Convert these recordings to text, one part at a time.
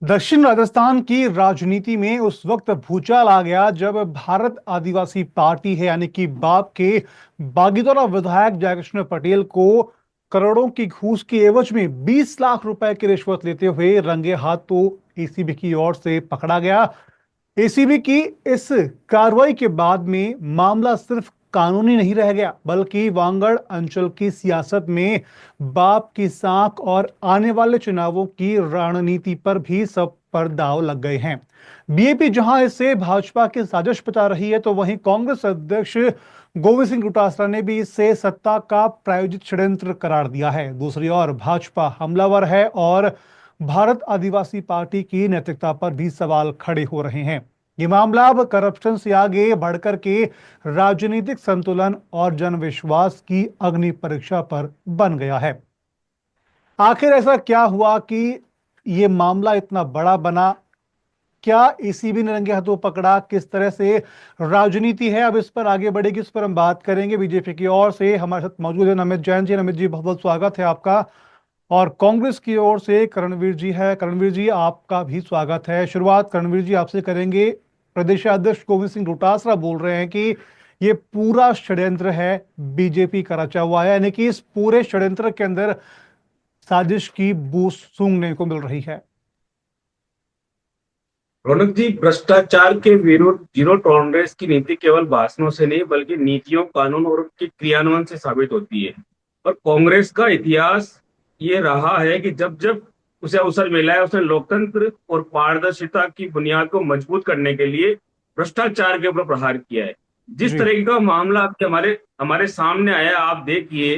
दक्षिण राजस्थान की राजनीति में उस वक्त भूचाल आ गया जब भारत आदिवासी पार्टी है यानी कि बाप के बागीदौरा विधायक जयकृष्ण पटेल को करोड़ों की घूस की एवज में 20 लाख रुपए की रिश्वत लेते हुए रंगे हाथों एसीबी की ओर से पकड़ा गया। एसीबी की इस कार्रवाई के बाद में मामला सिर्फ कानूनी नहीं रह गया बल्कि वांगड़ अंचल की सियासत में बाप की साख और आने वाले चुनावों की रणनीति पर भी सब पर दांव लग गए हैं। बीएपी जहां इसे भाजपा की साजिश बता रही है तो वहीं कांग्रेस अध्यक्ष गोविंद सिंह डोटासरा ने भी इसे सत्ता का प्रायोजित षड्यंत्र करार दिया है। दूसरी ओर भाजपा हमलावर है और भारत आदिवासी पार्टी की नैतिकता पर भी सवाल खड़े हो रहे हैं। ये मामला अब करप्शन से आगे बढ़कर के राजनीतिक संतुलन और जनविश्वास की अग्नि परीक्षा पर बन गया है। आखिर ऐसा क्या हुआ कि ये मामला इतना बड़ा बना? क्या एसीबी ने रंगे हाथों पकड़ा? किस तरह से राजनीति है अब इस पर आगे बढ़ेगी, इस पर हम बात करेंगे। बीजेपी की ओर से हमारे साथ मौजूद है नमित जैन जी। नमित जी, बहुत बहुत स्वागत है आपका। और कांग्रेस की ओर से करणवीर जी है। करणवीर जी, आपका भी स्वागत है। शुरुआत करणवीर जी आपसे करेंगे। प्रदेश अध्यक्ष गोविंद सिंह डोटासरा बोल रहे हैं कि ये पूरा षड्यंत्र है, बीजेपी का रचा हुआ है, यानी कि इस पूरे षड्यंत्र के अंदर साजिश की बू सूंघने को मिल रही है। रौनक जी, भ्रष्टाचार के विरुद्ध जीरो टॉलरेंस की नीति केवल भाषणों से नहीं बल्कि नीतियों, कानून और उनके क्रियान्वयन से साबित होती है। और कांग्रेस का इतिहास ये रहा है कि जब जब उसे अवसर मिला है, उसने लोकतंत्र और पारदर्शिता की बुनियाद को मजबूत करने के लिए भ्रष्टाचार के ऊपर प्रहार किया है। जिस जी। तरीके का मामला आपके हमारे हमारे सामने आया, आप देखिए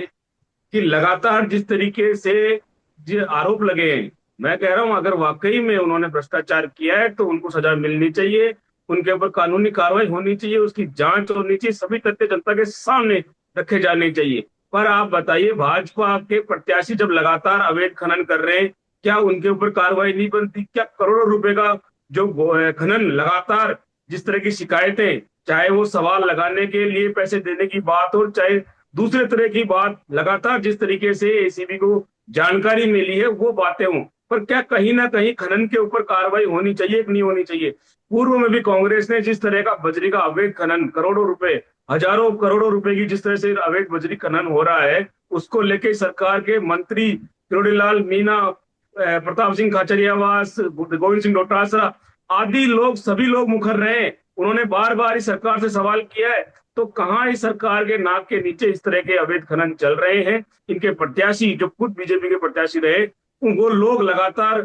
कि लगातार जिस तरीके से जो आरोप लगे हैं, मैं कह रहा हूं अगर वाकई में उन्होंने भ्रष्टाचार किया है तो उनको सजा मिलनी चाहिए, उनके ऊपर कानूनी कार्रवाई होनी चाहिए, उसकी जांच होनी चाहिए, सभी तथ्य जनता के सामने रखे जाने चाहिए। पर आप बताइए, भाजपा के प्रत्याशी जब लगातार अवैध खनन कर रहे हैं, क्या उनके ऊपर कार्रवाई नहीं बनती? क्या करोड़ों रुपए का जो खनन लगातार, जिस तरह की शिकायतें, चाहे वो सवाल लगाने के लिए पैसे देने की बात हो, चाहे दूसरे तरह की बात, लगातार जिस तरीके से एसीबी को जानकारी मिली है वो बातें हों, पर क्या कहीं ना कहीं खनन के ऊपर कार्रवाई होनी चाहिए कि नहीं होनी चाहिए? पूर्व में भी कांग्रेस ने जिस तरह का बजरी का अवैध खनन, करोड़ों रुपए, हजारों करोड़ों रुपए की जिस तरह से अवैध बजरी खनन हो रहा है, उसको लेके सरकार के मंत्री किरोड़ीलाल मीणा, प्रताप सिंह खाचरियावास, गोविंद सिंह डोटासरा आदि लोग, सभी लोग मुखर रहे हैं। उन्होंने बार बार इस सरकार से सवाल किया है, तो कहां इस सरकार के नाक के नीचे इस तरह के अवैध खनन चल रहे हैं? इनके प्रत्याशी जो खुद बीजेपी के प्रत्याशी रहे, वो लोग लगातार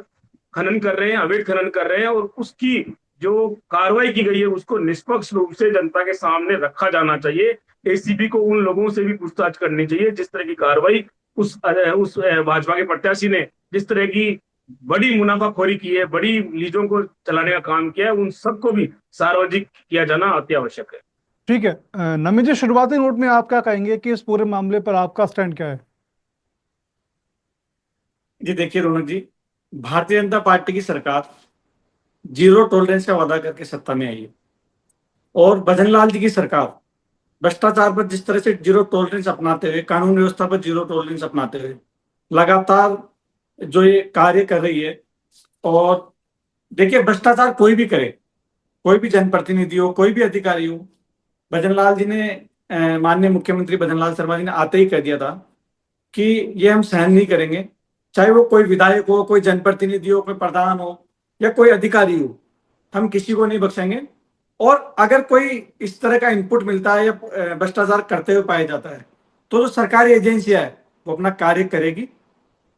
खनन कर रहे हैं, अवैध खनन कर रहे हैं, और उसकी जो कार्रवाई की गई है उसको निष्पक्ष रूप से जनता के सामने रखा जाना चाहिए। एसीबी को उन लोगों से भी पूछताछ करनी चाहिए जिस तरह की कार्रवाई उस भाजपा के प्रत्याशी ने जिस तरह की बड़ी मुनाफाखोरी की है, बड़ी लीजों को चलाने का काम किया है, उन सबको भी सार्वजनिक किया जाना अति आवश्यक है। ठीक है। नमित जी, शुरुआती नोट में आप क्या कहेंगे कि इस पूरे मामले पर आपका स्टैंड क्या है? जी देखिए रौनक जी, भारतीय जनता पार्टी की सरकार जीरो टॉलरेंस का वादा करके सत्ता में आई है और भजनलाल जी की सरकार भ्रष्टाचार पर जिस तरह से जीरो टॉलरेंस अपनाते हुए, कानून व्यवस्था पर जीरो टॉलरेंस अपनाते हुए लगातार जो ये कार्य कर रही है। और देखिए, भ्रष्टाचार कोई भी करे, कोई भी जनप्रतिनिधि हो, कोई भी अधिकारी हो, भजनलाल जी ने माननीय मुख्यमंत्री भजनलाल शर्मा जी ने आते ही कह दिया था कि ये हम सहन नहीं करेंगे। चाहे वो कोई विधायक हो, कोई जनप्रतिनिधि हो, कोई प्रधान हो या कोई अधिकारी हो, हम किसी को नहीं बख्शेंगे। और अगर कोई इस तरह का इनपुट मिलता है या भ्रष्टाचार करते हुए पाया जाता है तो जो सरकारी एजेंसियां है वो अपना कार्य करेगी।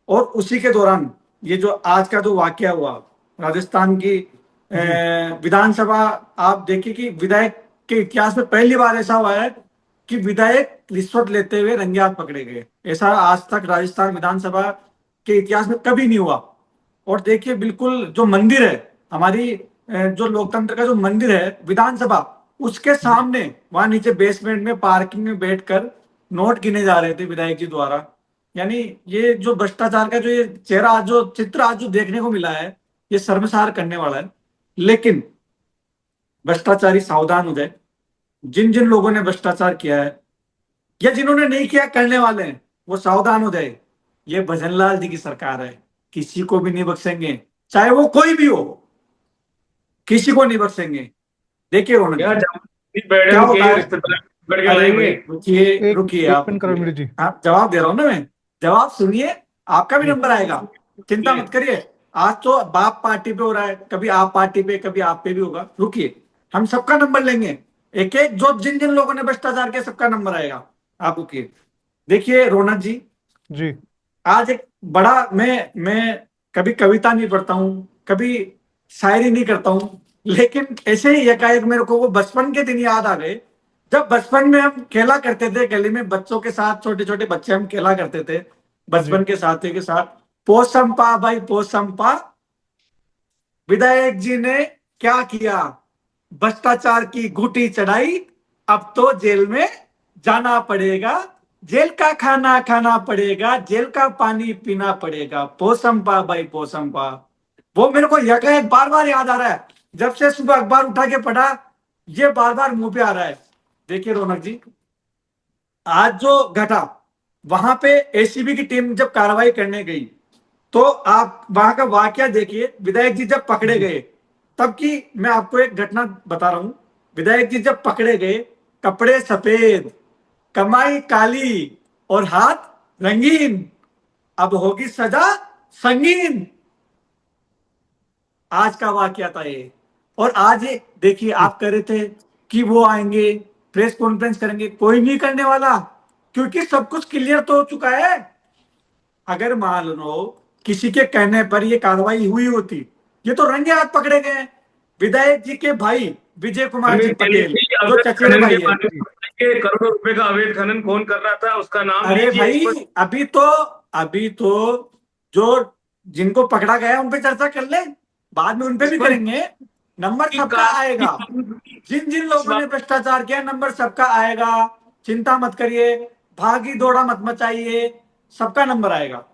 और उसी के दौरान ये जो आज का जो वाकया हुआ राजस्थान की जी। विधानसभा, आप देखिए कि विधायक के इतिहास में पहली बार ऐसा हुआ है कि विधायक रिश्वत लेते हुए रंगे हाथ पकड़े गए। ऐसा आज तक राजस्थान विधानसभा के इतिहास में कभी नहीं हुआ। और देखिए, बिल्कुल जो मंदिर है हमारी, जो लोकतंत्र का जो मंदिर है विधानसभा, उसके जी। सामने वहां नीचे बेसमेंट में पार्किंग में बैठकर नोट गिने जा रहे थे विधायक जी द्वारा। यानी ये जो भ्रष्टाचार का जो ये चेहरा, आज जो चित्र आज जो देखने को मिला है, ये शर्मसार करने वाला है। लेकिन भ्रष्टाचारी सावधान हो जाए। जिन जिन लोगों ने भ्रष्टाचार किया है या जिन्होंने नहीं किया, करने वाले हैं, वो सावधान हो जाए। ये भजनलाल जी की सरकार है, किसी को भी नहीं बख्शेंगे। चाहे वो कोई भी हो, किसी को नहीं बख्शेंगे। देखिए रौनक क्या जी, क्या बैठन होता के है। रिश्तेदार बढ़ के अरे भाई लाएंगे? रुकिए, एक रुकिए, एक आप मिनट रुकिए, करण जी। आप जवाब दे रहा हूं ना मैं, जवाब सुनिए, आपका भी जी नंबर आएगा, चिंता मत करिए। आज तो बाप पार्टी पे हो रहा है, कभी आप पार्टी पे, कभी आप पे भी होगा। रुकिए, हम सबका नंबर लेंगे, एक एक जो जिन जिन लोगों ने भ्रष्टाचार किया सबका नंबर आएगा। आप रुकिए। देखिए रौनक जी, जी आज एक बड़ा, मैं कभी कविता नहीं पढ़ता हूं, कभी शायरी नहीं करता हूं, लेकिन ऐसे ही एकाएक मेरे को वो बचपन के दिन याद आ गए, जब बचपन में हम खेला करते थे गली में बच्चों के साथ, छोटे छोटे बच्चे हम खेला करते थे जी बचपन के साथियों के साथ। पोसंपा भाई पोसंपा, विधायक जी ने क्या किया, भ्रष्टाचार की घूटी चढ़ाई, अब तो जेल में जाना पड़ेगा, जेल का खाना खाना पड़ेगा, जेल का पानी पीना पड़ेगा, पोसंपा भाई पोसंपा। वो मेरे को यकायक बार बार याद आ रहा है, जब से सुबह अखबार उठा के पढ़ा, ये बार बार मुंह पे आ रहा है। देखिए रौनक जी, आज जो घटा, वहां पे एसीबी की टीम जब कार्रवाई करने गई, तो आप वहां का वाकया देखिए। विधायक जी जब पकड़े जी गए, तब की मैं आपको एक घटना बता रहा हूं। विधायक जी जब पकड़े गए, कपड़े सफेद, कमाई काली और हाथ रंगीन, अब होगी सजा संगीन। आज का वाकया था ये। और आज ये देखिए, जी आप कह रहे थे कि वो आएंगे, प्रेस कॉन्फ्रेंस करेंगे, कोई नहीं करने वाला, क्योंकि सब कुछ क्लियर तो हो चुका है। अगर मान लो किसी के कहने पर ये कार्रवाई हुई होती, ये तो रंगे हाथ पकड़े गए हैं। विधायक जी के भाई विजय कुमार जी हमें पटेल, जो अवैध चचेरे खनन के भाई है। बारे में बताइए, करोड़ों रुपए का अवैध खनन कौन कर रहा था, उसका नाम अरे लीजिए भाई, स्पष्ट। अभी तो जो जिनको पकड़ा गया उन पे चर्चा कर ले, बाद में उन पे भी स्पष्ट करेंगे। नंबर की सबका आएगा, कार्रवाई जिन जिन इस लोगों ने बात भ्रष्टाचार किया नंबर सबका आएगा। चिंता मत करिए, भागी दौड़ा मत मचाइए, सबका नंबर आएगा।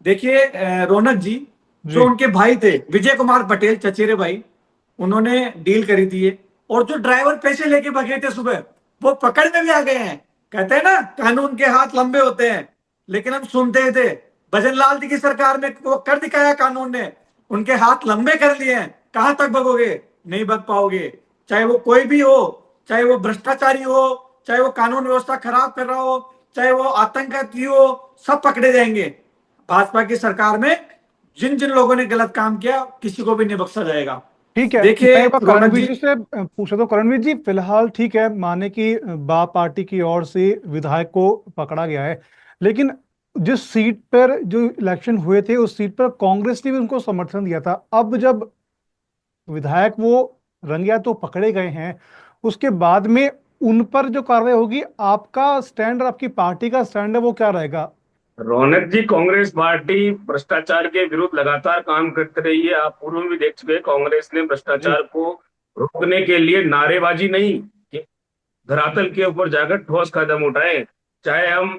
देखिए रौनक जी, जो जी उनके भाई थे विजय कुमार पटेल, चचेरे भाई, उन्होंने डील करी थी ये। और जो ड्राइवर पैसे लेके भगे थे सुबह, वो पकड़ में भी आ गए हैं। कहते हैं ना, कानून के हाथ लंबे होते हैं, लेकिन हम सुनते ही थे, भजन लाल जी की सरकार में वो कर दिखाया कानून ने, उनके हाथ लंबे कर लिए हैं। कहां तक भगोगे, नहीं भग पाओगे। चाहे वो कोई भी हो, चाहे वो भ्रष्टाचारी हो, चाहे वो कानून व्यवस्था खराब कर रहा हो, चाहे वो आतंकवादी हो, सब पकड़े जाएंगे। भाजपा की सरकार में जिन जिन लोगों ने गलत काम किया, किसी को भी नहीं बख्शा जाएगा। ठीक है। मैं देखिए एक बार रौनक करणवीर जी, जी से पूछा, तो करणवीर जी फिलहाल ठीक है, माने कि बाप पार्टी की ओर से विधायक को पकड़ा गया है, लेकिन जिस सीट पर जो इलेक्शन हुए थे उस सीट पर कांग्रेस ने भी उनको समर्थन दिया था। अब जब विधायक वो रंगे हाथ तो पकड़े गए हैं, उसके बाद में उन पर जो कार्रवाई होगी, आपका स्टैंड और आपकी पार्टी का स्टैंड है वो क्या रहेगा? रौनक जी, कांग्रेस पार्टी भ्रष्टाचार के विरुद्ध लगातार काम करती रही है। आप पूर्व में भी देख चुके हैं, कांग्रेस ने जी भ्रष्टाचार को रोकने के लिए नारेबाजी नहीं, धरातल के ऊपर जाकर ठोस कदम उठाए। चाहे हम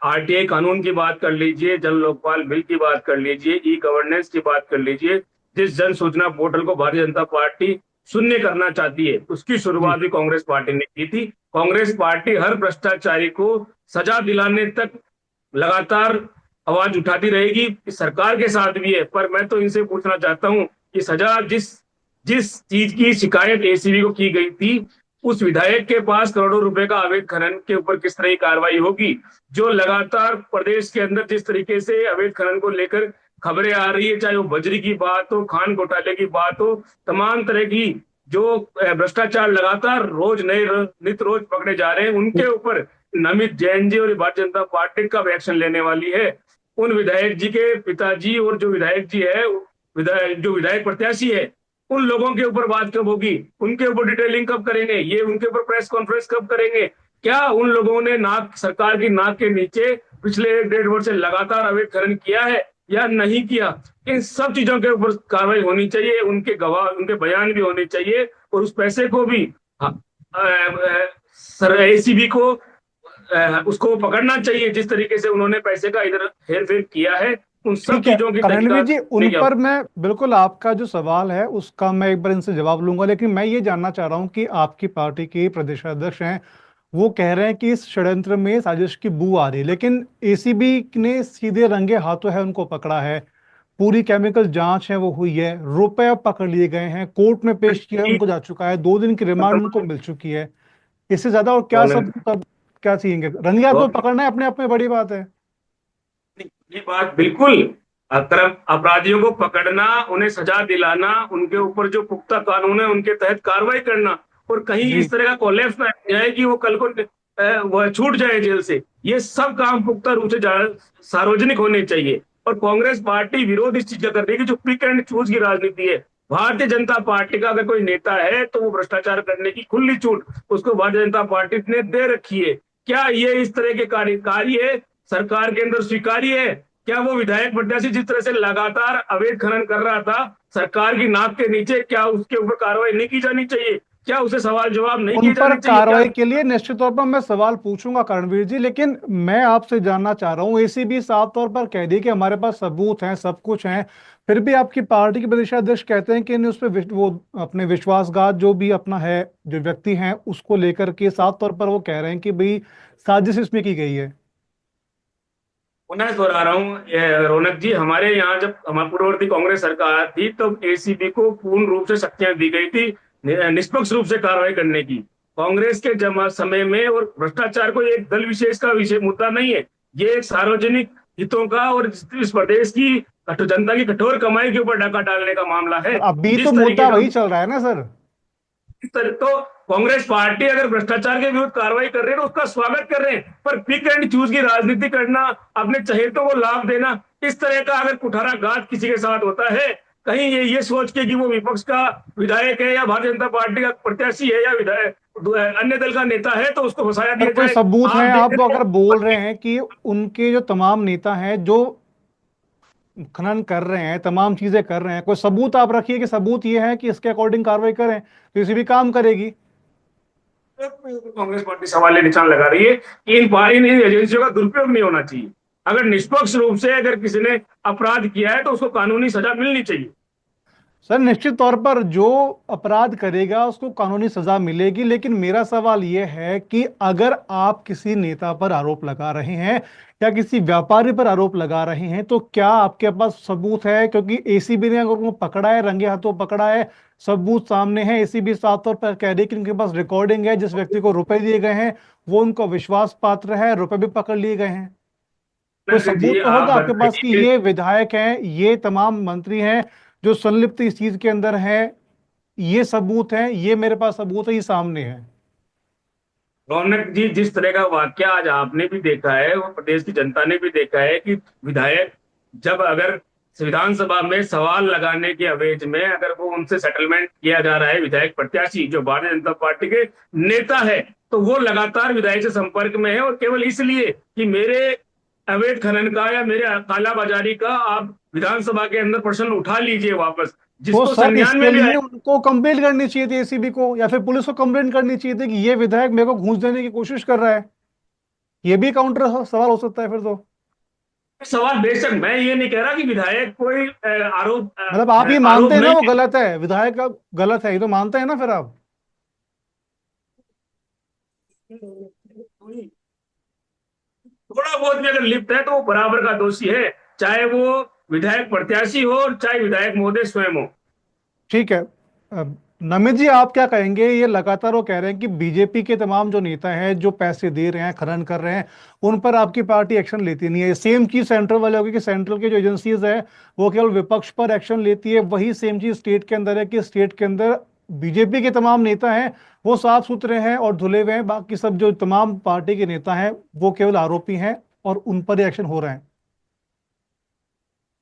आरटीआई कानून की बात कर लीजिए, जन लोकपाल बिल की बात कर लीजिए, ई गवर्नेंस की बात कर लीजिए, जिस जन सूचना पोर्टल को भारतीय जनता पार्टी शून्य करना चाहती है, उसकी जी शुरुआत भी कांग्रेस पार्टी ने की थी। कांग्रेस पार्टी हर भ्रष्टाचारी को सजा दिलाने तक लगातार आवाज उठाती रहेगी। सरकार के साथ भी है। पर मैं तो इनसे पूछना चाहता हूं कि सजा जिस जिस चीज की शिकायत एसीबी को की गई थी, उस विधायक के पास करोड़ों रुपए का अवैध खनन के ऊपर किस तरह की कार्रवाई होगी? जो लगातार प्रदेश के अंदर जिस तरीके से अवैध खनन को लेकर खबरें आ रही है, चाहे वो बजरी की बात हो, खान घोटाले की बात हो, तमाम तरह की जो भ्रष्टाचार लगातार रोज नए नित रोज पकड़े जा रहे हैं, उनके ऊपर नमित जैन जी और भारतीय जनता पार्टी कब एक्शन लेने वाली है? उन विधायक जी के पिताजी और जो विधायक जी है, जो विधायक प्रत्याशी है, उन लोगों के ऊपर बात कब होगी? उनके ऊपर डिटेलिंग कब करेंगे? ये उनके ऊपर प्रेस कॉन्फ्रेंस कब करेंगे? क्या उन लोगों ने नाक, सरकार की नाक के नीचे पिछले 1.5 वर्ष से लगातार अवैध खनन किया है या नहीं किया? इन सब चीजों के ऊपर कार्रवाई होनी चाहिए, उनके गवाह, उनके बयान भी होने चाहिए, और उस पैसे को भी सर एसीबी को उसको पकड़ना चाहिए। जिस तरीके से उन्होंने पैसे का इधर हेर फेर किया है, उन सब ठीक है चीजों की करणवीर तहकीकात जी, करने उन की पर मैं बिल्कुल, आपका जो सवाल है उसका मैं एक बार इनसे जवाब लूंगा, लेकिन मैं ये जानना चाह रहा हूं कि आपकी पार्टी के प्रदेशाध्यक्ष हैं, वो कह रहे हैं कि इस षड्यंत्र में साजिश की बू आ रही है, लेकिन एसीबी ने सीधे रंगे हाथों है उनको पकड़ा है। पूरी केमिकल जांच है वो हुई है, रुपए पकड़ लिए गए हैं, कोर्ट में पेश किया उनको जा चुका है, 2 दिन की रिमांड उनको मिल चुकी है। इससे ज्यादा और क्या सब, रौनक सब क्या चाहिए? रंगे हाथ को रौनक पकड़ना है अपने आप में बड़ी बात है। ये बात बिल्कुल, अपराधियों को पकड़ना, उन्हें सजा दिलाना, उनके ऊपर जो पुख्ता कानून है उनके तहत कार्रवाई करना, और कहीं जी। इस तरह का कोलैप्स ना हो जाए कि वो कल को वह छूट जाए जेल से, ये सब काम पुख्ता रूप से सार्वजनिक होने चाहिए। और कांग्रेस पार्टी विरोध इस चीज का कर रही है कि जो पिक एंड चूज की राजनीति है। भारतीय जनता पार्टी का अगर कोई नेता है तो वो भ्रष्टाचार करने की खुली छूट उसको भारतीय जनता पार्टी ने दे रखी है। क्या ये इस तरह के कार्य सरकार के अंदर स्वीकार्य है? क्या वो विधायक प्रत्याशी जिस तरह से लगातार अवैध खनन कर रहा था सरकार की नाक के नीचे, क्या उसके ऊपर कार्रवाई नहीं की जानी चाहिए? क्या उसे सवाल जवाब नहीं उन किए पर जाने चाहिए? क्या कार्रवाई के लिए निश्चित तौर पर मैं सवाल पूछूंगा करणवीर जी, लेकिन मैं आपसे जानना चाह रहा हूं, एसीबी साफ तौर पर कह दी कि हमारे पास सबूत हैं, सब कुछ है, फिर भी आपकी पार्टी के प्रदेश अध्यक्ष कहते हैं कि उस पर वो अपने विश्वासघात जो भी अपना है, जो व्यक्ति हैं उसको लेकर के साफ तौर पर वो कह रहे हैं कि भाई साजिश इसमें की गई है। पुनः दोहरा रहा हूँ रौनक जी, हमारे यहाँ जब हमारी पूर्ववर्ती कांग्रेस सरकार थी तब एसीबी को पूर्ण रूप से शक्तियां दी गई थी निष्पक्ष रूप से कार्रवाई करने की। कांग्रेस के जमा समय में, और भ्रष्टाचार को एक दल विशेष का विषय मुद्दा नहीं है, ये एक सार्वजनिक हितों का और इस प्रदेश की जनता की कठोर कमाई के ऊपर डाका डालने का मामला है। और अभी तो जिस मुद्दा तरीके का वही चल रहा है ना सर। तो कांग्रेस पार्टी अगर भ्रष्टाचार के विरुद्ध कार्रवाई कर रही है तो उसका स्वागत कर रहे हैं, पर पिक एंड चूज की राजनीति करना, अपने चहेतों को लाभ देना, इस तरह का अगर कुठाराघात किसी के साथ होता है, कहीं ये सोच के कि वो विपक्ष का विधायक है या भारतीय जनता पार्टी का प्रत्याशी है या विधायक अन्य दल का नेता है तो उसको फंसाया पर दिया कोई जाए। सबूत है? आप देख आप रहे अगर बोल रहे हैं हैं कि उनके जो तमाम नेता हैं जो खनन कर रहे हैं, तमाम चीजें कर रहे हैं, कोई सबूत आप रखिए कि सबूत ये है कि इसके अकॉर्डिंग कार्रवाई करें तो इसी भी काम करेगी। कांग्रेस पार्टी सवाल निशान लगा रही है कि इन एजेंसियों का दुरुपयोग नहीं होना चाहिए। अगर निष्पक्ष रूप से अगर किसी ने अपराध किया है तो उसको कानूनी सजा मिलनी चाहिए। सर निश्चित तौर पर जो अपराध करेगा उसको कानूनी सजा मिलेगी, लेकिन मेरा सवाल यह है कि अगर आप किसी नेता पर आरोप लगा रहे हैं या किसी व्यापारी पर आरोप लगा रहे हैं तो क्या आपके पास सबूत है? क्योंकि एसीबी ने अगर उनको पकड़ा है, रंगे हाथों पकड़ा है, सबूत सामने है, एसीबी साफ तौर पर कह रही है कि उनके पास रिकॉर्डिंग है, जिस व्यक्ति को रुपए दिए गए हैं वो उनका विश्वास पात्र है, रुपए भी पकड़ लिए गए हैं, कोई जी सबूत तो आप होगा आपके पास कि बताइए। ये विधायक हैं, ये तमाम मंत्री हैं जो संलिप्त इस चीज के अंदर है, ये सबूत है, ये मेरे पास सबूत है, ये सामने है। रौनक जी, जिस तरह का वाक्य आज आपने भी देखा है और प्रदेश की जनता ने भी देखा है कि विधायक जब अगर विधानसभा में सवाल लगाने के अवेज में अगर वो उनसे सेटलमेंट किया जा रहा है, विधायक प्रत्याशी जो भारतीय जनता पार्टी के नेता है, तो वो लगातार विधायक से संपर्क में है, और केवल इसलिए कि मेरे अवैध खनन का या मेरे कालाबाजारी का आप विधानसभा के अंदर प्रश्न उठा लीजिए वापस, तो जिसको सर संज्ञान इसके में लिए लिया। उनको कंप्लेंट करनी चाहिए थी एसीबी को, या फिर पुलिस को कंप्लेंट करनी चाहिए थी कि ये विधायक मेरे को घूस देने की कोशिश कर रहा है। ये भी काउंटर सवाल हो सकता है फिर तो। सवाल बेशक, मैं ये नहीं कह रहा कि विधायक कोई मतलब आप ये आरोप मानते हैं ना नहीं वो गलत है, विधायक का गलत है, ये तो मानते हैं ना फिर आप? है। थोड़ा बहुत भी अगर लिप्त है तो वो बराबर का दोषी है, चाहे वो विधायक प्रत्याशी हो और चाहे विधायक महोदय स्वयं हो। ठीक है। नमित जी आप क्या कहेंगे? ये लगातार वो कह रहे हैं कि बीजेपी के तमाम जो नेता हैं जो पैसे दे रहे हैं, खनन कर रहे हैं, उन पर आपकी पार्टी एक्शन लेती नहीं है। सेम चीज सेंट्रल वाले होगी कि सेंट्रल के जो एजेंसीज है वो केवल विपक्ष पर एक्शन लेती है, वही सेम चीज स्टेट के अंदर है कि स्टेट के अंदर बीजेपी के तमाम नेता हैं वो साफ सुथरे हैं और धुले हुए हैं, बाकी सब जो तमाम पार्टी के नेता हैं वो केवल आरोपी हैं और उन पर ही एक्शन हो रहा है।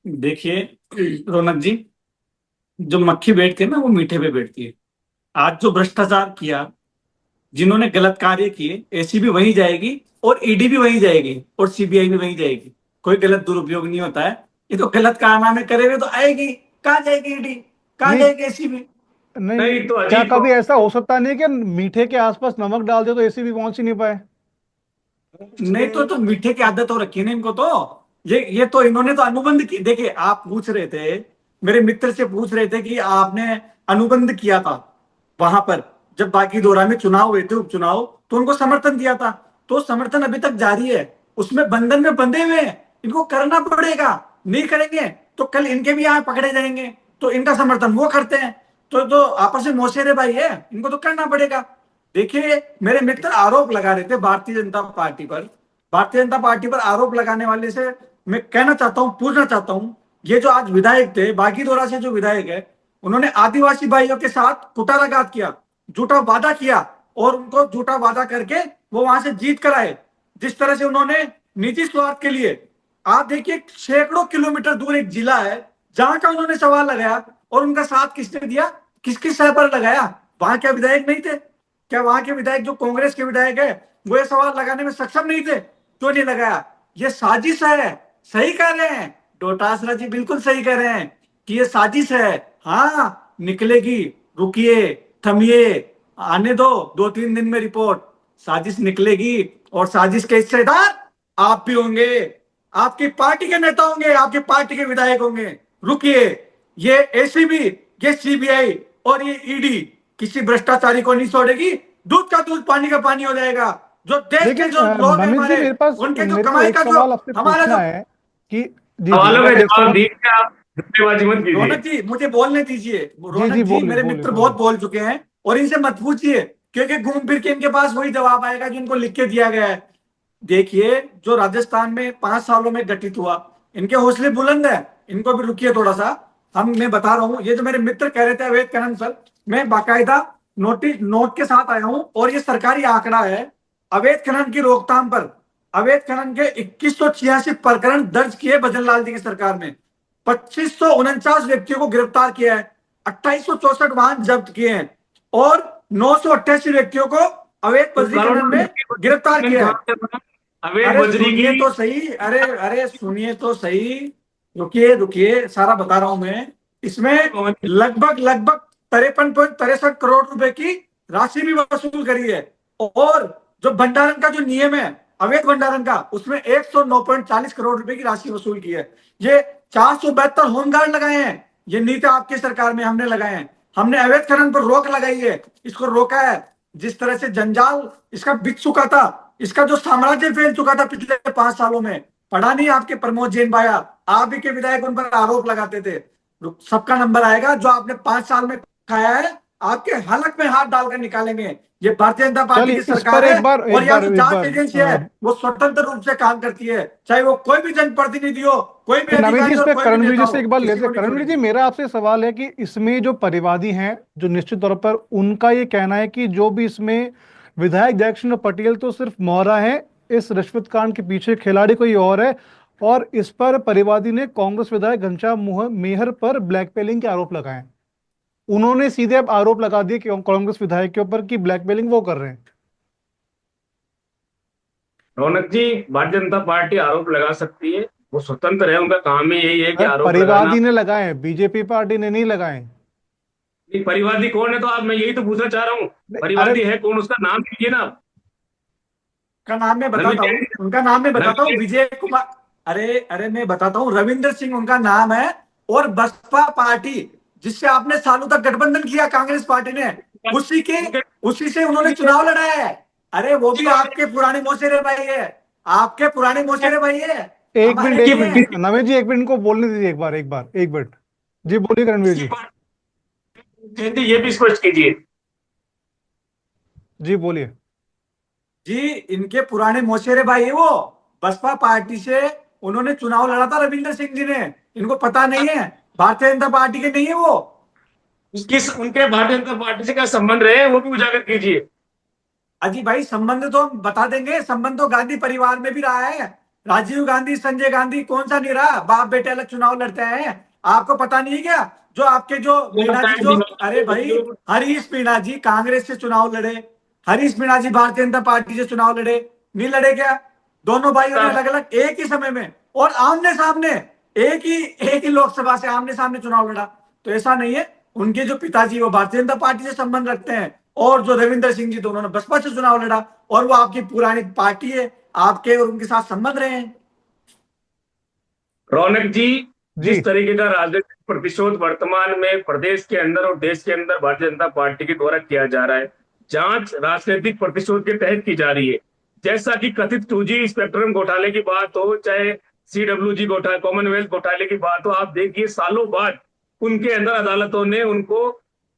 देखिए रौनक जी, जो मक्खी बैठती है ना वो मीठे पे बैठती है। आज जो भ्रष्टाचार किया, जिन्होंने गलत कार्य किए, एसीबी वहीं जाएगी और ईडी भी वहीं जाएगी और सीबीआई भी वहीं जाएगी। कोई गलत दुरुपयोग नहीं होता है। ये तो गलत कारनामे करेंगे तो आएगी, कहाँ जाएगी ईडी, कहाँ नहीं जाएगी एसीबी? नहीं, नहीं तो क्या अजीत कभी ऐसा हो सकता नहीं है कि मीठे के आसपास नमक डाल दे तो एसीबी पहुंच ही नहीं पाए? नहीं तो मीठे की आदत हो रखी है ना इनको। तो ये तो इन्होंने तो अनुबंध की। देखिए आप पूछ रहे थे, मेरे मित्र से पूछ रहे थे कि आपने अनुबंध किया था वहां पर जब बाकी दौरा में चुनाव हुए थे, उपचुनाव, तो उनको समर्थन दिया था। तो समर्थन अभी तक जारी है, उसमें बंधन में बंधे हुए हैं, इनको करना पड़ेगा। नहीं करेंगे तो कल इनके भी यहाँ पकड़े जाएंगे, तो इनका समर्थन वो करते हैं। तो आपस में मौसेरे भाई है, इनको तो करना पड़ेगा। देखिए, मेरे मित्र आरोप लगा रहे थे भारतीय जनता पार्टी पर। भारतीय जनता पार्टी पर आरोप लगाने वाले से मैं कहना चाहता हूं, पूछना चाहता हूं, ये जो आज विधायक थे, बागीदोरा से जो विधायक है, उन्होंने आदिवासी भाइयों के साथ कुटाराघात किया, झूठा वादा किया, और उनको झूठा वादा करके वो वहां से जीत कर आए। जिस तरह से उन्होंने निजी स्वार्थ के लिए, आप देखिए, सैकड़ों किलोमीटर दूर एक जिला है जहां का उन्होंने सवाल लगाया, और उनका साथ किसने दिया, किस किस सह पर लगाया? वहां क्या विधायक नहीं थे? क्या वहां के विधायक, जो कांग्रेस के विधायक है, वो ये सवाल लगाने में सक्षम नहीं थे? क्यों नहीं लगाया? ये साजिश है। सही कह रहे हैं डोटासरा जी, बिल्कुल सही कह रहे हैं कि ये साजिश है। हाँ, निकलेगी, रुकिए, थमिए, आने दो, 2-3 दिन में रिपोर्ट, साजिश निकलेगी। और साजिश के हिस्सेदार आप भी होंगे, आपकी पार्टी के नेता होंगे, आपकी पार्टी के विधायक होंगे। रुकिए, ये एसीबी, ये सीबीआई और ये ईडी किसी भ्रष्टाचारी को नहीं छोड़ेगी। दूध का दूध, पानी का पानी हो जाएगा। जो देश के लेकिन जो लोग हैं नमित जी, हमारे, उनके जो मेरे को कमाई एक का जो सवाल आपसे हमारा पूछना जो, है कि जी जी सवालों मेरे का को एक जवाब सवाल। दीजिए, आप धोखेबाजी मत कीजिए। रौनक जी मुझे बोलने दीजिए। जी रौनक जी, जी, बोलिए मेरे बोलिए मित्र बहुत बोलिए। बोल चुके हैं, और इनसे मत पूछिए, क्योंकि घूम फिर के इनके पास वही जवाब आएगा जो इनको लिख के दिया गया है। देखिए, जो राजस्थान में 5 सालों में घटित हुआ, इनके हौसले बुलंद है। इनको भी रुकिए थोड़ा सा, मैं बता रहा हूँ। ये जो मेरे मित्र कह रहे थे अवैध खनन, सर, मैं बाकायदा नोटिस नोट के साथ आया हूं, और ये सरकारी आंकड़ा है। अवैध खनन की रोकथाम पर अवैध खनन के 2186 प्रकरण दर्ज किए भजनलाल जी की सरकार में। 2549 व्यक्तियों को गिरफ्तार किया है, 2864 वाहन जब्त किए हैं, और 988 व्यक्तियों को अवैध तो बजरी खनन करोड़ों में गिरफ्तार रुपए किया कहाँ है। से बना? अवैध अरे बजरी सुनिए की। तो सही, अरे अरे सुनिए तो सही, रुकिए रुकिए, सारा बता रहा हूं मैं। इसमें लगभग लगभग 53.63 करोड़ रुपए की राशि भी वसूल करी है। और जो भंडारण का जो नियम है, अवैध भंडारण का, उसमें 109.40 करोड़ रुपए की राशि वसूल की है। ये 472 होमगार्ड लगाए हैं। ये नीति आपकी सरकार में हमने लगाए हैं। हमने अवैध खनन पर रोक लगाई है, इसको रोका है। जिस तरह से जंजाल इसका बिक चुका था, इसका जो साम्राज्य फैल चुका था पिछले 5 सालों में, पढ़ा नहीं आपके प्रमोद जैन भाया, आप ही के विधायक उन पर आरोप लगाते थे। सबका नंबर आएगा, जो आपने 5 साल में खाया है, आपके हलक में हाथ डालकर निकालेंगे। ये भारतीय जनता पार्टी की चलिए, इस पर सरकार है, और यहाँ जो एक जांच बार एजेंसी है वो स्वतंत्र रूप से काम करती है, चाहे वो कोई भी जनप्रतिनिधि हो, कोई भी नवीन जी, अधिकारी इस हो, पे कोई भी करणवीर नेता जी हो, से एक बार किसी लेते को हैं। नहीं करणवीर जी, छोड़ेगी। मेरा आपसे सवाल है कि इसमें जो परिवादी हैं, जो निश्चित तौर पर उनका ये कहना है कि जो भी इसमें विधायक जयकृष्ण पटेल तो सिर्फ मोहरा है, इस रिश्वत कांड के पीछे खिलाड़ी कोई और है। और इस पर परिवादी ने कांग्रेस विधायक घनश्याम मेहर पर ब्लैकमेलिंग के आरोप लगाए। उन्होंने सीधे अब आरोप लगा दिए कि कांग्रेस विधायक के ऊपर कि ब्लैकमेलिंग वो कर रहे हैं। रौनक जी, भारतीय जनता पार्टी आरोप लगा सकती है, वो स्वतंत्र है, उनका काम ही यही है कि आरोप लगाना। परिवादी ने लगाए हैं, बीजेपी पार्टी ने नहीं लगाए। ये परिवादी कौन है, तो आप, मैं यही तो पूछना चाह रहा हूँ, अरे, परिवादी है कौन, उसका नाम लीजिए ना आप। का नाम मैं नवीन बताता हूँ, जैन, उनका नाम मैं बताता हूँ, नवीन विजय कुमार। अरे अरे, मैं बताता हूँ, रविंद्र सिंह उनका नाम है। और बसपा पार्टी, जिससे आपने सालों तक गठबंधन किया कांग्रेस पार्टी ने, उसी के उनके उसी से उन्होंने चुनाव लड़ाया है। अरे वो भी आपके पुराने मौसेरे भाई है, आपके पुराने मौसेरे भाई है, एक मिनट हमारे एक नहीं है। मिनट नवेद जी, एक मिनट इनको बोलने दीजिए, एक मिनट। जी बोलिए करणवीर किसी जी। पार्टी ये भी स्पष्ट कीजिए। जी बोलिए। जी, इनके पुराने मौसेरे भाई है वो, बसपा पार्टी से उन्होंने चुनाव लड़ा था रविंद्र सिंह जी ने। इनको पता नहीं है, भारतीय जनता पार्टी के नहीं है वो। किस उनके भारतीय जनता पार्टी से क्या संबंध रहे, वो भी उजागर कीजिए। अजी भाई, संबंध तो हम बता देंगे। संबंध तो गांधी परिवार में भी रहा है। राजीव गांधी, संजय गांधी, कौन सा नहीं रहा? बाप बेटे अलग चुनाव लड़ते हैं, आपको पता नहीं है क्या? जो आपके जो वो मीणा जी, बताएं जो, भी अरे भाई, नहीं। हरीश मीणा जी कांग्रेस से चुनाव लड़े, हरीश मीणा जी भारतीय जनता पार्टी से चुनाव लड़े, नहीं लड़े क्या? दोनों भाइयों ने अलग अलग एक ही समय में और आमने सामने, एक ही लोकसभा से आमने सामने चुनाव लड़ा। तो ऐसा नहीं है, उनके जो पिताजी वो भारतीय जनता पार्टी से संबंध रखते हैं, और जो रविंद्र सिंह जी, तो उन्होंने बसपा से चुनाव लड़ा, और वो आपकी पुरानी पार्टी है, आपके और उनके साथ संबंध रहे हैं। रौनक जी, जी जिस तरीके का राजनीतिक प्रतिशोध वर्तमान में प्रदेश के अंदर और देश के अंदर भारतीय जनता पार्टी के द्वारा किया जा रहा है, जांच राजनीतिक प्रतिशोध के तहत की जा रही है। जैसा कि कथित 2G स्पेक्ट्रम घोटाले की बात हो, चाहे CWG घोटाले, कॉमनवेल्थ घोटाले की बात हो, आप देखिए सालों बाद उनके अंदर अदालतों ने उनको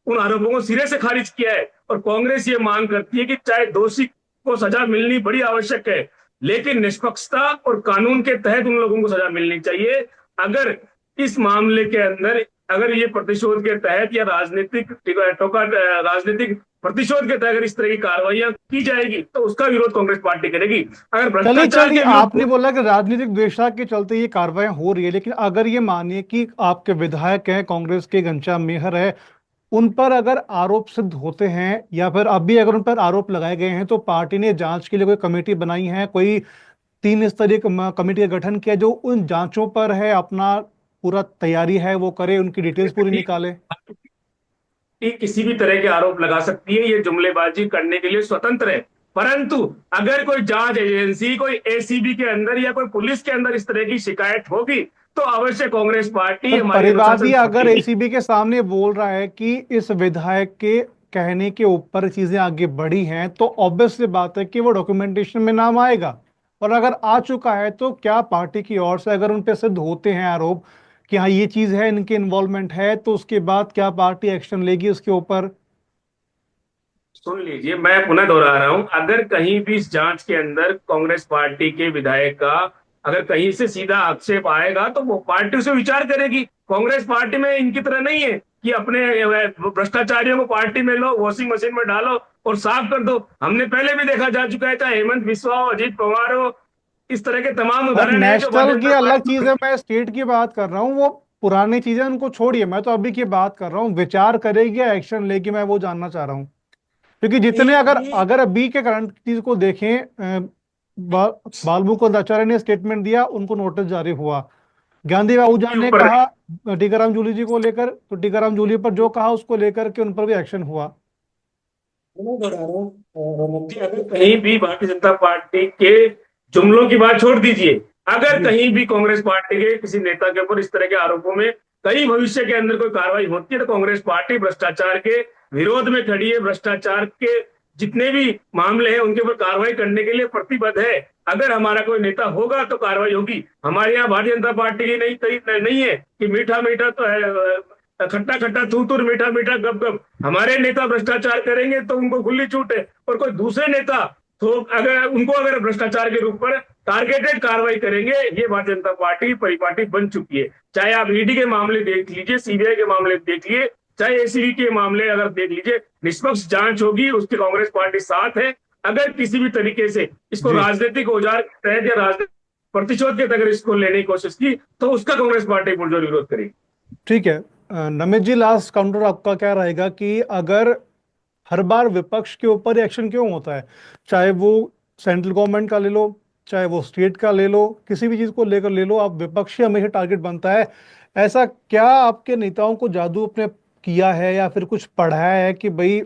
उन आरोपों को सिरे से खारिज किया है। और कांग्रेस ये मांग करती है कि चाहे दोषी को सजा मिलनी बड़ी आवश्यक है, लेकिन निष्पक्षता और कानून के तहत उन लोगों को सजा मिलनी चाहिए। अगर इस मामले के अंदर अगर ये प्रतिशोध के तहत या राजनीतिक प्रतिशोध के तहत अगर इस तरह की कार्रवाइयां की जाएगी तो उसका विरोध कांग्रेस पार्टी करेगी। अगर चलिए भ्रष्टाचार चलिए, के विरुद्ध आपने बोला कि राजनीतिक द्वेषता के चलते ये कार्रवाई हो रही है, लेकिन अगर ये मानिए कि आपके विधायक हैं, कांग्रेस के घनश्याम मेहर है, उन पर अगर आरोप सिद्ध होते हैं या फिर अभी अगर उन पर आरोप लगाए गए हैं, तो पार्टी ने जांच के लिए कोई कमेटी बनाई है, कोई 3 स्तरीय कमेटी का गठन किया जो उन जांचों पर है, अपना पूरा तैयारी है वो करे, उनकी डिटेल्स पूरी निकाले। किसी भी तरह के आरोप लगा सकती है, ये जुमलेबाजी करने के लिए स्वतंत्र है। परंतु अगर कोई जांच एजेंसी, कोई ACB के अंदर या कोई पुलिस के अंदर इस तरह की शिकायत होगी तो अवश्य कांग्रेस पार्टी, पर हमारी परिवादी अनुशासन अगर पार्टी ACB के सामने बोल रहा है कि इस विधायक के कहने के ऊपर चीजें आगे बढ़ी हैं, तो ऑब्वियस सी बात है कि वो डॉक्यूमेंटेशन में नाम आएगा। और अगर आ चुका है तो क्या पार्टी की ओर से अगर उन पे सिद्ध होते हैं आरोप कि हाँ ये चीज है, इनके इन्वॉल्वमेंट है, तो उसके बाद क्या पार्टी एक्शन लेगी उसके ऊपर? सुन लीजिए, मैं पुनः दोहरा रहा हूं, अगर कहीं भी इस जांच के अंदर कांग्रेस पार्टी के विधायक का अगर कहीं से सीधा आक्षेप आएगा तो वो पार्टी उसे विचार करेगी। कांग्रेस पार्टी में इनकी तरह नहीं है कि अपने भ्रष्टाचारियों को पार्टी में लो, वॉशिंग मशीन में डालो और साफ कर दो। हमने पहले भी देखा जा चुका है, चाहे हेमंत बिस्वा हो, अजीत पवार हो, इस तरह के तमाम पर उदाहरण है जो भारतीय नेशनल की जनता अलग चीज पार्टी। है, मैं स्टेट की बात कर रहा हूँ। वो पुरानी चीजें उनको छोड़िए, मैं तो अभी की बात कर रहा हूँ। विचार करेगी या एक्शन लेगी, मैं वो जानना चाह रहा हूँ। क्योंकि जितने अगर अगर अभी के करंट चीज को देखें, बालमु को आचार्य ने स्टेटमेंट दिया, उनको नोटिस जारी हुआ। गांधी बाबूजान ने ऊपर कहा टीकाराम जूली जी को लेकर, तो टीकाराम जूली पर जो कहा उसको लेकर के उन पर भी एक्शन हुआ। मैं बता रहा हूँ कि अगर कहीं भी भारतीय जनता पार्टी के जुमलों की बात छोड़ दीजिए, अगर जी कहीं भी कांग्रेस पार्टी के किसी नेता के ऊपर इस तरह के आरोपों में कहीं भविष्य के अंदर कोई कार्रवाई होती है तो कांग्रेस पार्टी भ्रष्टाचार के विरोध में खड़ी है। भ्रष्टाचार के जितने भी मामले हैं उनके ऊपर कार्रवाई करने के लिए प्रतिबद्ध है। अगर हमारा कोई नेता होगा तो कार्रवाई होगी। हमारे यहाँ भारतीय जनता पार्टी की नहीं है कि मीठा मीठा तो है, खट्टा खट्टा तू तू, मीठा मीठा गप गप। हमारे नेता भ्रष्टाचार करेंगे तो उनको खुली छूट है, और कोई दूसरे नेता तो अगर भ्रष्टाचार के रूप पर टारगेटेड कार्रवाई करेंगे, ये भारतीय जनता पार्टी की परिपाटी बन चुकी है। चाहे आप ED के मामले देख लीजिए, CBI के मामले देख लीजिए, चाहे ACB के मामले अगर देख लीजिए, निष्पक्ष जांच होगी, उसकी कांग्रेस पार्टी साथ है। अगर किसी भी तरीके से इसको जी राजनीतिक औजार के तहत या राजनीतिक प्रतिशोध के तहत अगर इसको लेने की कोशिश की तो उसका कांग्रेस पार्टी पुरजोर विरोध करेगी। ठीक है। नमित जी, लास्ट काउंटर आपका क्या रहेगा कि अगर हर बार विपक्ष के ऊपर एक्शन क्यों होता है? चाहे वो सेंट्रल गवर्नमेंट का ले लो, चाहे वो स्टेट का ले लो, किसी भी चीज को लेकर ले लो, आप विपक्ष ही हमेशा टारगेट बनता है। ऐसा क्या आपके नेताओं को जादू अपने किया है या फिर कुछ पढ़ाया है कि भाई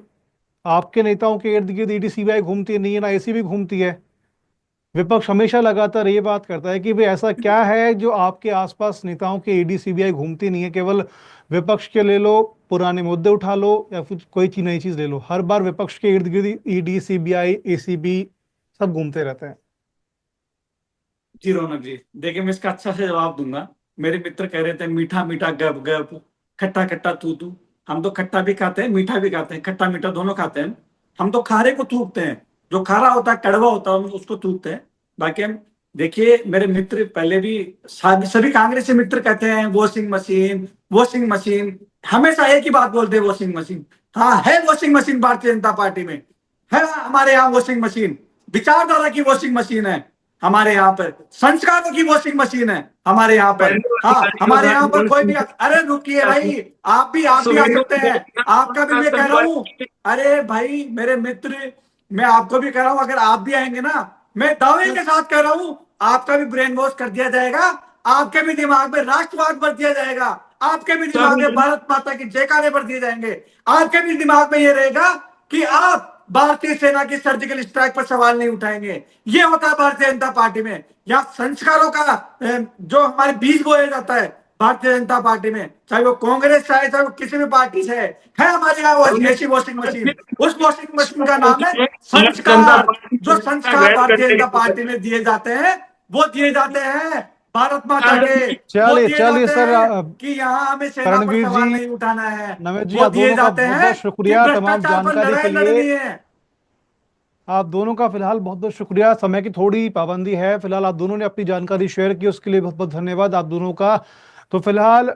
आपके नेताओं के इर्द गिर्द ED CBI घूमती नहीं है, ना ACB घूमती है? विपक्ष हमेशा लगातार ये बात करता है कि भाई ऐसा क्या है जो आपके आसपास नेताओं के ED CBI घूमती नहीं है? केवल विपक्ष के ले लो, पुराने मुद्दे उठा लो, या फिर कोई चीज नई चीज ले लो, हर बार विपक्ष के इर्द गिर्द ED CBI ACB सब घूमते रहते हैं। जी रौनक जी, देखिए मैं इसका अच्छा से जवाब दूंगा। मेरे मित्र कह रहे थे मीठा मीठा गप गप, खट्टा खट्टा तू तू। हम तो खट्टा भी खाते हैं, मीठा भी खाते हैं, खट्टा मीठा दोनों खाते हैं। हम तो खारे को थूकते हैं, जो खारा होता है, कड़वा होता है, हम उसको थूकते हैं। बाकी हम देखिए, मेरे मित्र पहले भी सभी कांग्रेसी मित्र कहते हैं वॉशिंग मशीन वॉशिंग मशीन, हमेशा एक ही बात बोलते हैं वॉशिंग मशीन। हाँ, है washing machine Bharatiya Janata party में, है हमारे यहाँ वॉशिंग मशीन। विचारधारा की वॉशिंग मशीन है हमारे यहाँ पर, संस्कारों की वॉशिंग मशीन है हमारे यहाँ पर। हाँ, हमारे यहाँ पर कोई भी, अरे रुकिए भाई, आप भी आ सकते हैं, आपका भी मैं कह रहा हूँ। अरे भाई मेरे मित्र, मैं आपको भी कह रहा हूँ, अगर आप भी आएंगे ना, मैं दावे के साथ कह रहा हूँ, आपका भी ब्रेन वॉश कर दिया जाएगा, आपके भी दिमाग में राष्ट्रवाद भर दिया जाएगा, आपके भी दिमाग में भारत माता की जयकारे भर दिए जाएंगे, आपके भी दिमाग में ये रहेगा कि आप भारतीय सेना की सर्जिकल स्ट्राइक पर सवाल नहीं उठाएंगे। ये होता है भारतीय जनता पार्टी में। यहाँ संस्कारों का जो हमारे बीज बोया जाता है भारतीय जनता पार्टी में, चाहे वो कांग्रेस से है, चाहे वो किसी भी पार्टी से है हमारे यहाँ वो ऐसी वॉशिंग मशीन। उस वॉशिंग मशीन का नाम है संस्कार। जो संस्कार भारतीय जनता पार्टी में दिए जाते हैं वो दिए जाते हैं भारत माता के। वो चलिए दिए चलिए जाते सर, हैं कि यहाँ हमें सेना पर करणवीर सवाल जी, नहीं उठाना है। नमित जी, वो आप दिए दोनों का जाते बहुत बहुत हैं कि शुक्रिया तमाम भ्रष्टाचार पर जानकारी के लड़ाई लिए। लड़नी है। आप दोनों का फिलहाल बहुत बहुत शुक्रिया। समय की थोड़ी पाबंदी है, फिलहाल आप दोनों ने अपनी जानकारी शेयर की, उसके लिए बहुत बहुत धन्यवाद आप दोनों का। तो फिलहाल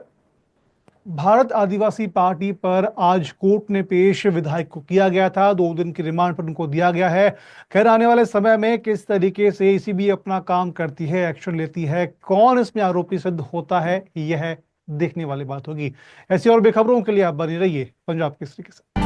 भारत आदिवासी पार्टी पर आज कोर्ट ने पेश विधायक को किया गया था, 2 दिन की रिमांड पर उनको दिया गया है। खैर, आने वाले समय में किस तरीके से ईसीबी अपना काम करती है, एक्शन लेती है, कौन इसमें आरोपी सिद्ध होता है, यह देखने वाली बात होगी। ऐसी और बेखबरों के लिए आप बने रहिए पंजाब केसरी के साथ।